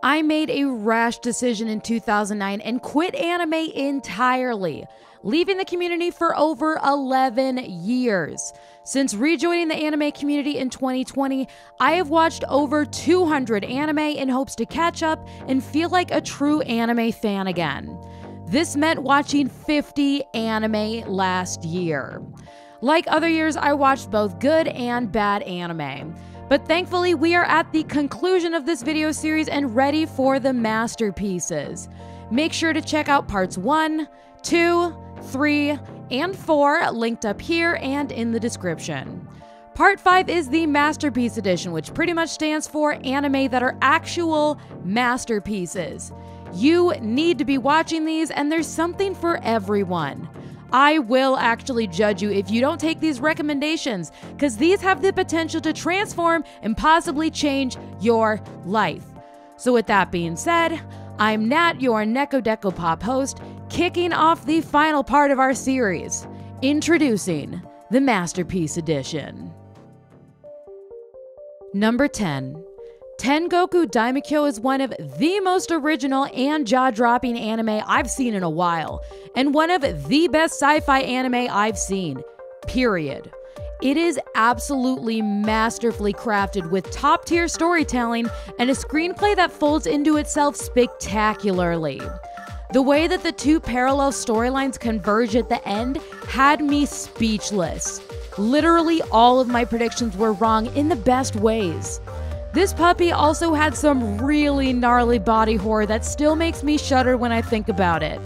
I made a rash decision in 2009 and quit anime entirely, leaving the community for over 11 years. Since rejoining the anime community in 2020, I have watched over 200 anime in hopes to catch up and feel like a true anime fan again. This meant watching 50 anime last year. Like other years, I watched both good and bad anime. But thankfully, we are at the conclusion of this video series and ready for the masterpieces. Make sure to check out parts 1, 2, 3, and 4 linked up here and in the description. Part 5 is the Masterpiece Edition, which pretty much stands for anime that are actual masterpieces. You need to be watching these, and there's something for everyone. I will actually judge you if you don't take these recommendations, because these have the potential to transform and possibly change your life. So with that being said, I'm Nat, your Neko Deco Pop host, kicking off the final part of our series, introducing the Masterpiece Edition. Number 10. Tengoku Daimikyo is one of the most original and jaw-dropping anime I've seen in a while, and one of the best sci-fi anime I've seen, period. It is absolutely masterfully crafted with top-tier storytelling and a screenplay that folds into itself spectacularly. The way that the two parallel storylines converge at the end had me speechless. Literally all of my predictions were wrong in the best ways. This puppy also had some really gnarly body horror that still makes me shudder when I think about it.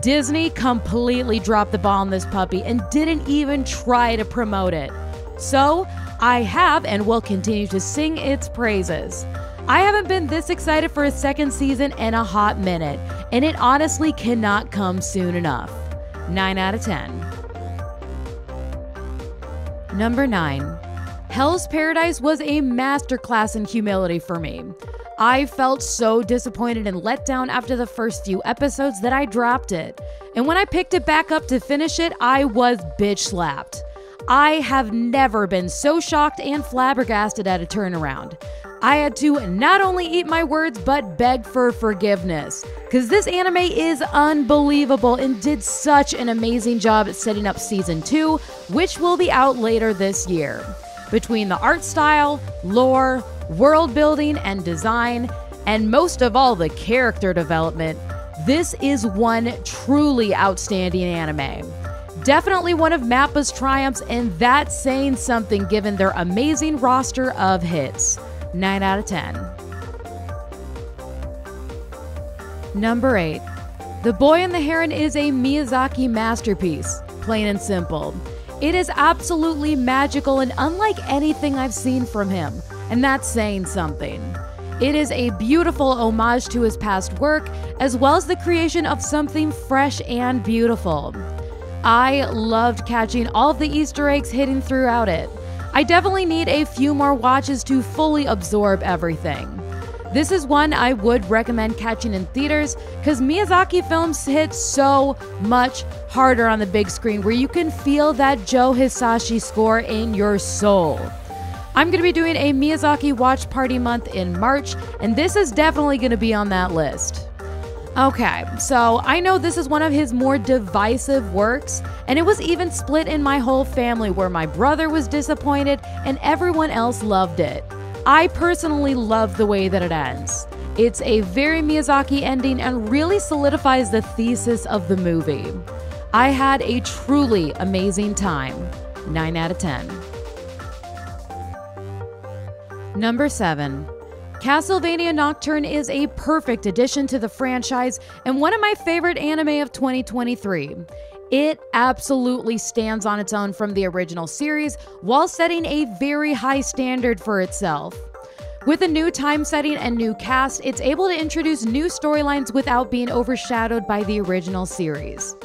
Disney completely dropped the ball on this puppy and didn't even try to promote it. So, I have and will continue to sing its praises. I haven't been this excited for a second season in a hot minute, and it honestly cannot come soon enough. 9 out of 10. Number 9. Hell's Paradise was a masterclass in humility for me. I felt so disappointed and let down after the first few episodes that I dropped it. And when I picked it back up to finish it, I was bitch slapped. I have never been so shocked and flabbergasted at a turnaround. I had to not only eat my words, but beg for forgiveness. Because this anime is unbelievable and did such an amazing job at setting up season 2, which will be out later this year. Between the art style, lore, world building, and design, and most of all the character development, this is one truly outstanding anime. Definitely one of MAPPA's triumphs, and that's saying something given their amazing roster of hits. 9 out of 10. Number 8. The Boy and the Heron is a Miyazaki masterpiece, plain and simple. It is absolutely magical and unlike anything I've seen from him, and that's saying something. It is a beautiful homage to his past work, as well as the creation of something fresh and beautiful. I loved catching all of the Easter eggs hidden throughout it. I definitely need a few more watches to fully absorb everything. This is one I would recommend catching in theaters because Miyazaki films hit so much harder on the big screen where you can feel that Joe Hisaishi score in your soul. I'm going to be doing a Miyazaki watch party month in March, and this is definitely going to be on that list. Okay, so I know this is one of his more divisive works, and it was even split in my whole family where my brother was disappointed and everyone else loved it. I personally love the way that it ends. It's a very Miyazaki ending and really solidifies the thesis of the movie. I had a truly amazing time. 9 out of 10. Number 7. Castlevania Nocturne is a perfect addition to the franchise and one of my favorite anime of 2023. It absolutely stands on its own from the original series while setting a very high standard for itself. With a new time setting and new cast, it's able to introduce new storylines without being overshadowed by the original series.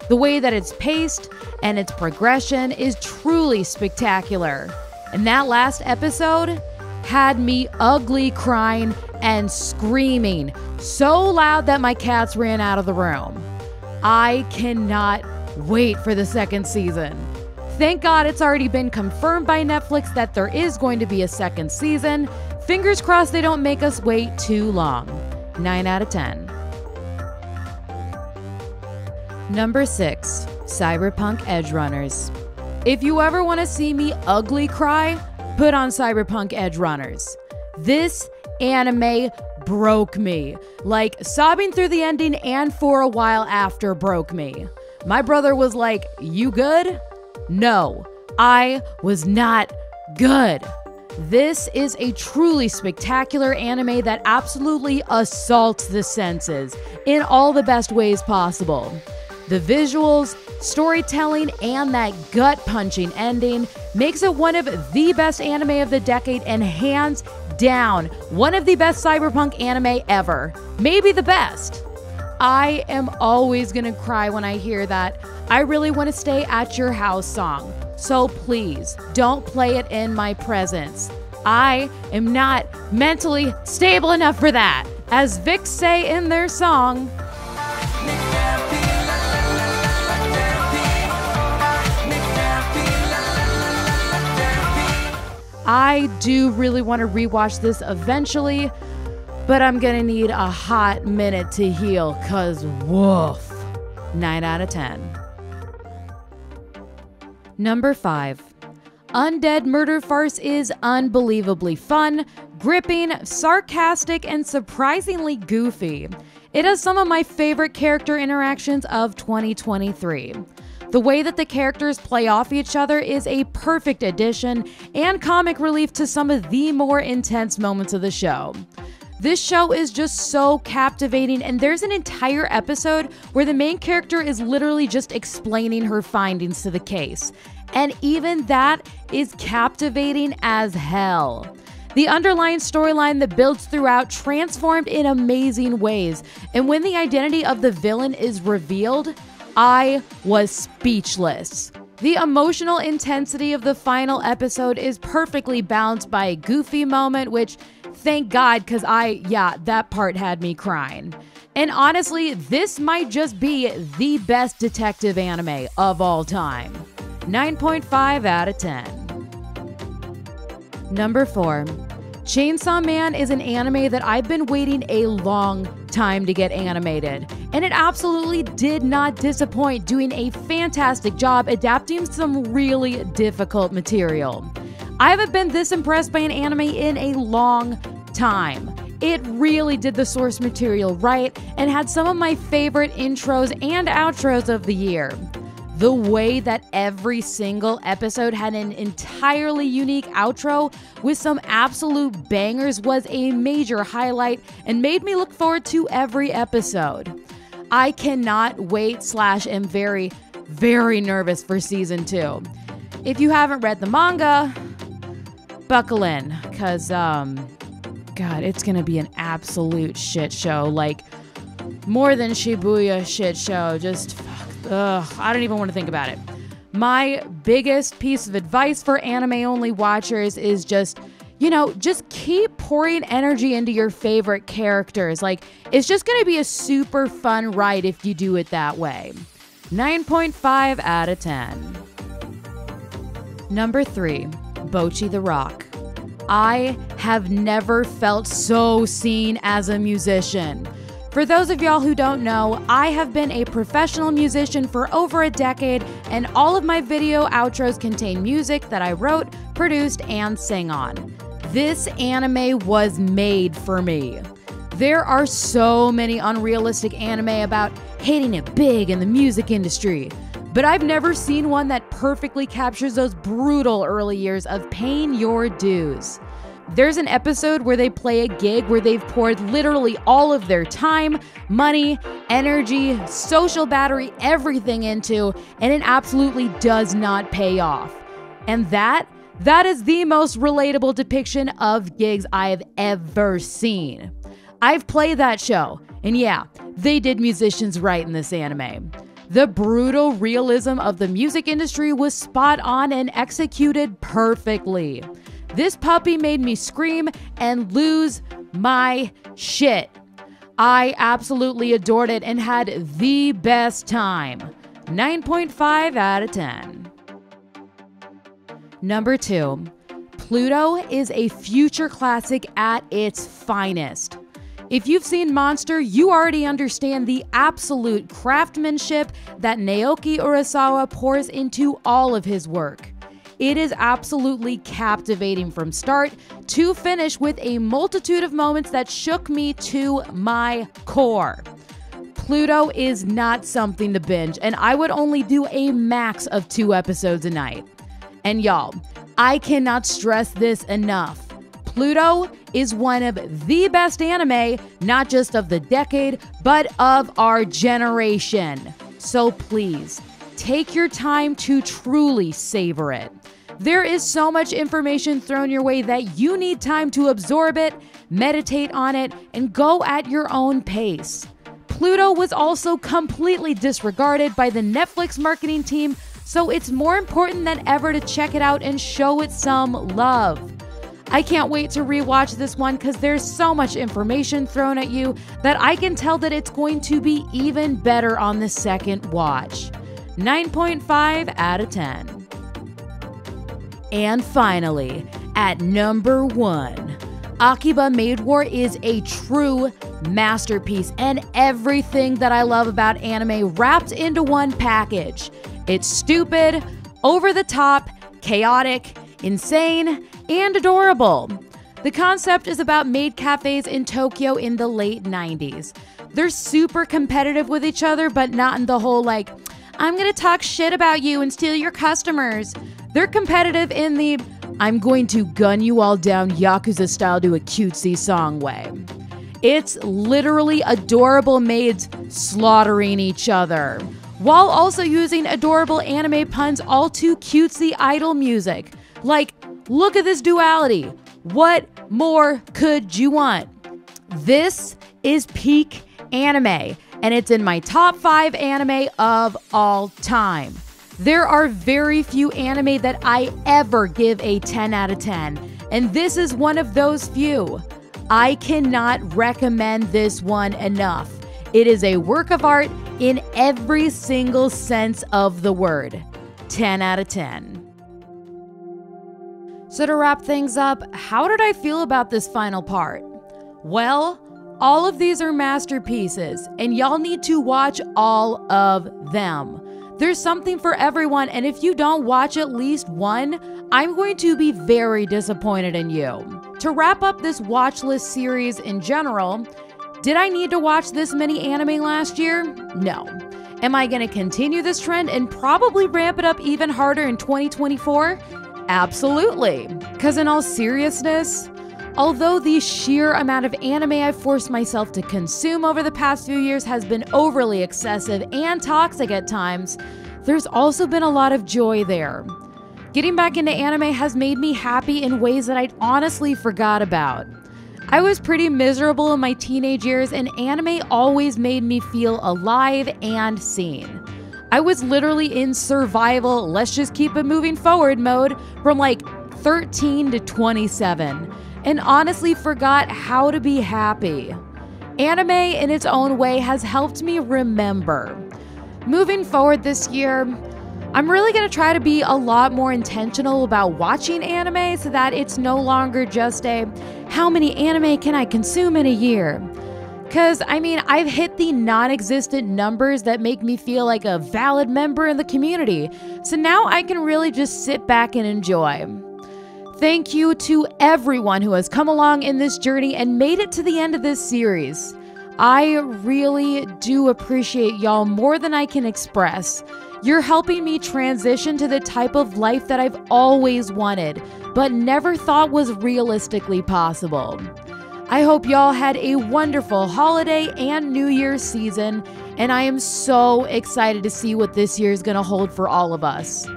The way that it's paced and its progression is truly spectacular. And that last episode had me ugly crying and screaming so loud that my cats ran out of the room. I cannot wait for the second season. Thank God it's already been confirmed by Netflix that there is going to be a second season. Fingers crossed they don't make us wait too long. 9 out of 10. Number 6, Cyberpunk Edgerunners. If you ever want to see me ugly cry, put on Cyberpunk Edgerunners. This anime broke me. Like, sobbing through the ending and for a while after broke me. My brother was like, "You good?" No, I was not good. This is a truly spectacular anime that absolutely assaults the senses in all the best ways possible. The visuals, storytelling, and that gut-punching ending makes it one of the best anime of the decade and hands down one of the best cyberpunk anime ever. Maybe the best. I am always gonna cry when I hear that "I really want to stay at your house" song. So please don't play it in my presence. I am not mentally stable enough for that. As Vic say in their song, I do really want to rewatch this eventually, but I'm gonna need a hot minute to heal, cause woof. 9 out of 10. Number 5. Undead Murder Farce is unbelievably fun, gripping, sarcastic, and surprisingly goofy. It has some of my favorite character interactions of 2023. The way that the characters play off each other is a perfect addition and comic relief to some of the more intense moments of the show. This show is just so captivating, and there's an entire episode where the main character is literally just explaining her findings to the case. And even that is captivating as hell. The underlying storyline that builds throughout transformed in amazing ways, and when the identity of the villain is revealed, I was speechless. The emotional intensity of the final episode is perfectly balanced by a goofy moment, which, thank God, because that part had me crying. And honestly, this might just be the best detective anime of all time. 9.5 out of 10. Number 4. Chainsaw Man is an anime that I've been waiting a long time to get animated, and it absolutely did not disappoint, doing a fantastic job adapting some really difficult material. I haven't been this impressed by an anime in a long time. It really did the source material right and had some of my favorite intros and outros of the year. The way that every single episode had an entirely unique outro with some absolute bangers was a major highlight and made me look forward to every episode. I cannot wait / am very, very nervous for season 2. If you haven't read the manga, buckle in, because, God, it's gonna be an absolute shit show. Like, more than Shibuya shit show, just I don't even want to think about it. My biggest piece of advice for anime-only watchers is just keep pouring energy into your favorite characters. Like, it's just going to be a super fun ride if you do it that way. 9.5 out of 10. Number 3, Bocchi the Rock. I have never felt so seen as a musician. For those of y'all who don't know, I have been a professional musician for over a decade, and all of my video outros contain music that I wrote, produced, and sing on. This anime was made for me. There are so many unrealistic anime about hating it big in the music industry, but I've never seen one that perfectly captures those brutal early years of paying your dues. There's an episode where they play a gig where they've poured literally all of their time, money, energy, social battery, everything into, and it absolutely does not pay off. And that is the most relatable depiction of gigs I've ever seen. I've played that show, and yeah, they did musicians right in this anime. The brutal realism of the music industry was spot on and executed perfectly. This puppy made me scream and lose my shit. I absolutely adored it and had the best time. 9.5 out of 10. Number 2, Pluto is a future classic at its finest. If you've seen Monster, you already understand the absolute craftsmanship that Naoki Urasawa pours into all of his work. It is absolutely captivating from start to finish with a multitude of moments that shook me to my core. Pluto is not something to binge, and I would only do a max of 2 episodes a night. And y'all, I cannot stress this enough. Pluto is one of the best anime, not just of the decade, but of our generation. So please, take your time to truly savor it. There is so much information thrown your way that you need time to absorb it, meditate on it, and go at your own pace. Pluto was also completely disregarded by the Netflix marketing team, so it's more important than ever to check it out and show it some love. I can't wait to rewatch this one because there's so much information thrown at you that I can tell that it's going to be even better on the second watch. 9.5 out of 10. And finally, at number 1, Akiba Maid War is a true masterpiece and everything that I love about anime wrapped into one package. It's stupid, over the top, chaotic, insane, and adorable. The concept is about maid cafes in Tokyo in the late 90s. They're super competitive with each other, but not in the whole like, I'm gonna talk shit about you and steal your customers. They're competitive in the, I'm going to gun you all down Yakuza style to a cutesy song way. It's literally adorable maids slaughtering each other, while also using adorable anime puns all to cutesy idol music. Like, look at this duality. What more could you want? This is peak anime, and it's in my top 5 anime of all time. There are very few anime that I ever give a 10 out of 10, and this is one of those few. I cannot recommend this one enough. It is a work of art in every single sense of the word. 10 out of 10. So to wrap things up, how did I feel about this final part? Well, all of these are masterpieces, and y'all need to watch all of them. There's something for everyone, and if you don't watch at least one, I'm going to be very disappointed in you. To wrap up this watch list series in general, did I need to watch this many anime last year? No. Am I going to continue this trend and probably ramp it up even harder in 2024? Absolutely. Because in all seriousness, although the sheer amount of anime I've forced myself to consume over the past few years has been overly excessive and toxic at times, there's also been a lot of joy there. Getting back into anime has made me happy in ways that I'd honestly forgot about. I was pretty miserable in my teenage years, and anime always made me feel alive and seen. I was literally in survival, let's just keep it moving forward mode from like 13 to 27, and honestly forgot how to be happy. Anime in its own way has helped me remember. Moving forward this year, I'm really going to try to be a lot more intentional about watching anime so that it's no longer just a, how many anime can I consume in a year? Because, I mean, I've hit the non-existent numbers that make me feel like a valid member in the community. So now I can really just sit back and enjoy. Thank you to everyone who has come along in this journey and made it to the end of this series. I really do appreciate y'all more than I can express. You're helping me transition to the type of life that I've always wanted, but never thought was realistically possible. I hope y'all had a wonderful holiday and New Year's season, and I am so excited to see what this year is going to hold for all of us.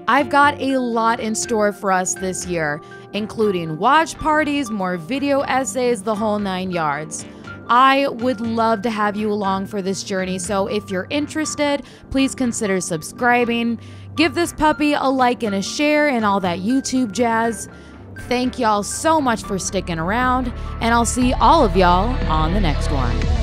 I've got a lot in store for us this year, including watch parties, more video essays, the whole 9 yards. I would love to have you along for this journey, so if you're interested, please consider subscribing. Give this puppy a like and a share and all that YouTube jazz. Thank y'all so much for sticking around, and I'll see all of y'all on the next one.